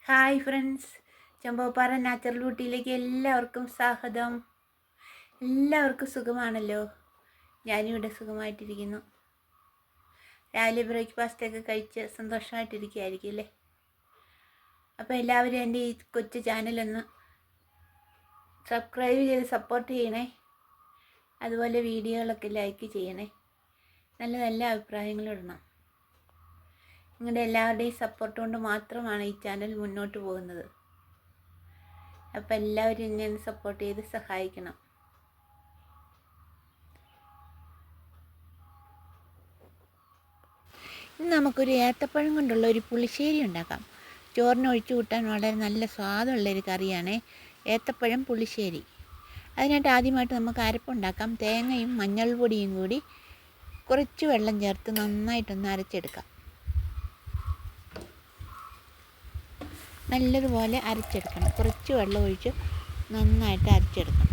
Hi friends, Chempoppara natural ബ്യൂട്ടിയിലേക്ക് എല്ലാവർക്കും സ്വാഗതം. എല്ലാവർക്കും സുഖമാണല്ലോ? ഞാനിവിടെ സുഖമായിട്ടിരിക്കുന്നു. രാവിലെ ബ്രേക്ക്ഫാസ്റ്റൊക്കെ കഴിച്ച് സന്തോഷമായിട്ടിരിക്കുകയായിരിക്കും അല്ലേ? അപ്പോൾ എല്ലാവരും എൻ്റെ ഈ കൊച്ചു ചാനലൊന്ന് സബ്സ്ക്രൈബ് ചെയ്ത് സപ്പോർട്ട് ചെയ്യണേ. അതുപോലെ വീഡിയോകളൊക്കെ ലൈക്ക് ചെയ്യണേ. നല്ല നല്ല അഭിപ്രായങ്ങൾ ഇടണം. നിങ്ങളുടെ എല്ലാവരുടെയും സപ്പോർട്ട് കൊണ്ട് മാത്രമാണ് ഈ ചാനൽ മുന്നോട്ട് പോകുന്നത്. അപ്പോൾ എല്ലാവരും എന്നെ സപ്പോർട്ട് ചെയ്ത് സഹായിക്കണം. ഇന്ന് നമുക്കൊരു ഏത്തപ്പഴം കൊണ്ടുള്ള ഒരു പുളിശ്ശേരി ഉണ്ടാക്കാം. ചോറിന് ഒഴിച്ചു കൂട്ടാൻ വളരെ നല്ല സ്വാദുള്ളൊരു കറിയാണ് ഏത്തപ്പഴം പുളിശ്ശേരി. അതിനായിട്ട് ആദ്യമായിട്ട് നമുക്ക് അരപ്പുണ്ടാക്കാം. തേങ്ങയും മഞ്ഞൾ പൊടിയും കൂടി കുറച്ച് വെള്ളം ചേർത്ത് നന്നായിട്ടൊന്ന് അരച്ചെടുക്കാം. നല്ലതുപോലെ അരച്ചെടുക്കണം. കുറച്ച് വെള്ളം ഒഴിച്ച് നന്നായിട്ട് അരച്ചെടുക്കണം.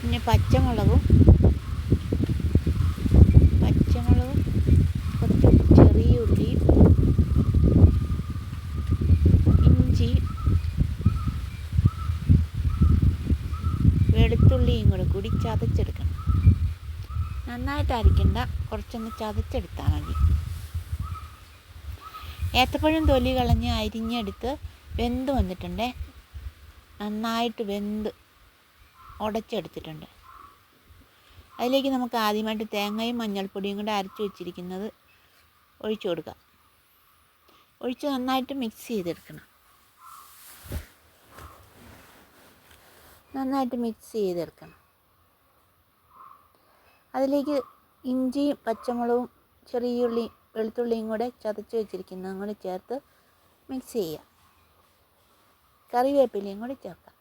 പിന്നെ പച്ചമുളകും കുറച്ച് ചെറിയ ഉള്ളി, ഇഞ്ചി, വെളുത്തുള്ളിയും കൂടി ചതച്ചെടുക്കണം. നന്നായിട്ട് അരയ്ക്കണ്ട, കുറച്ചൊന്ന് ചതച്ചെടുത്താൽ മതി. ഏത്തപ്പഴം തൊലി കളഞ്ഞ് അരിഞ്ഞെടുത്ത് വെന്ത് വന്നിട്ടുണ്ട്. നന്നായിട്ട് വെന്ത് ഉടച്ചെടുത്തിട്ടുണ്ട്. അതിലേക്ക് നമുക്ക് ആദ്യമായിട്ട് തേങ്ങയും മഞ്ഞൾപ്പൊടിയും കൂടെ അരച്ച് വെച്ചിരിക്കുന്നത് ഒഴിച്ചു കൊടുക്കാം. ഒഴിച്ച് നന്നായിട്ട് മിക്സ് ചെയ്തെടുക്കണം. അതിലേക്ക് ഇഞ്ചിയും പച്ചമുളകും ചെറിയ ഉള്ളി വെളുത്തുള്ളിയും കൂടെ ചതച്ച് വെച്ചിരിക്കുന്നതും കൂടി ചേർത്ത് മിക്സ് ചെയ്യുക. കറിവേപ്പിലയും കൂടി ചേർക്കാം.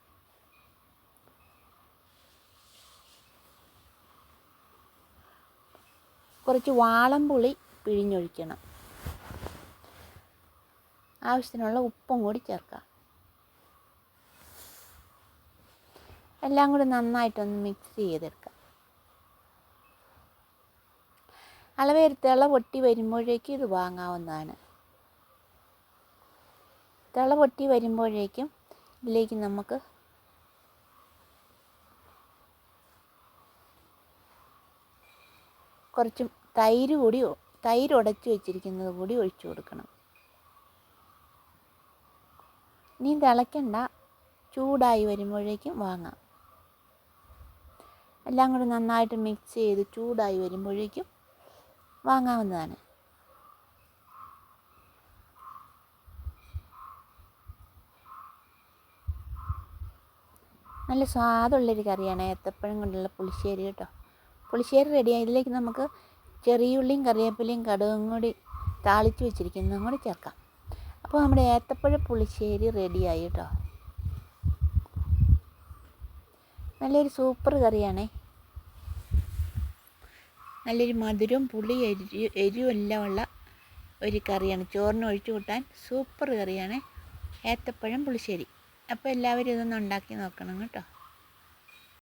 കുറച്ച് വാളംപുളി പിഴിഞ്ഞൊഴിക്കണം. ആവശ്യത്തിനുള്ള ഉപ്പും കൂടി ചേർക്കാം. എല്ലാം കൂടി നന്നായിട്ടൊന്ന് മിക്സ് ചെയ്തെടുക്കാം. അളവേറി തിള പൊട്ടി വരുമ്പോഴേക്കും ഇത് വാങ്ങാവുന്നതാണ്. തിള പൊട്ടി വരുമ്പോഴേക്കും ഇതിലേക്ക് നമുക്ക് കുറച്ച് തൈര് ഉടച്ച് വെച്ചിരിക്കുന്നത് കൂടി ഒഴിച്ചു കൊടുക്കണം. ഇനി തിളയ്ക്കണ്ട, ചൂടായി വരുമ്പോഴേക്കും വാങ്ങാം. എല്ലാം കൂടി നന്നായിട്ട് മിക്സ് ചെയ്ത് ചൂടായി വരുമ്പോഴേക്കും വാങ്ങാവുന്നതാണ്. നല്ല സ്വാദുള്ളൊരു കറിയാണ് ഏത്തപ്പഴം കൊണ്ടുള്ള പുളിശ്ശേരി കേട്ടോ. പുളിശ്ശേരി റെഡിയായി. ഇതിലേക്ക് നമുക്ക് ചെറിയ ഉള്ളിയും കറിവേപ്പിലയും കടുകും കൂടി താളിച്ച് വെച്ചിരിക്കുന്നതും കൂടി ചേർക്കാം. അപ്പോൾ നമ്മുടെ ഏത്തപ്പഴ പുളിശ്ശേരി റെഡിയായി കേട്ടോ. നല്ലൊരു സൂപ്പർ കറിയാണേ. നല്ലൊരു മധുരവും പുളി എരിവും എല്ലാം ഉള്ള ഒരു കറിയാണ്. ചോറിന് ഒഴിച്ചു കൂട്ടാൻ സൂപ്പർ കറിയാണ് ഏത്തപ്പഴം പുളിശ്ശേരി. അപ്പോൾ എല്ലാവരും ഇതൊന്ന് ഉണ്ടാക്കി നോക്കണം കേട്ടോ.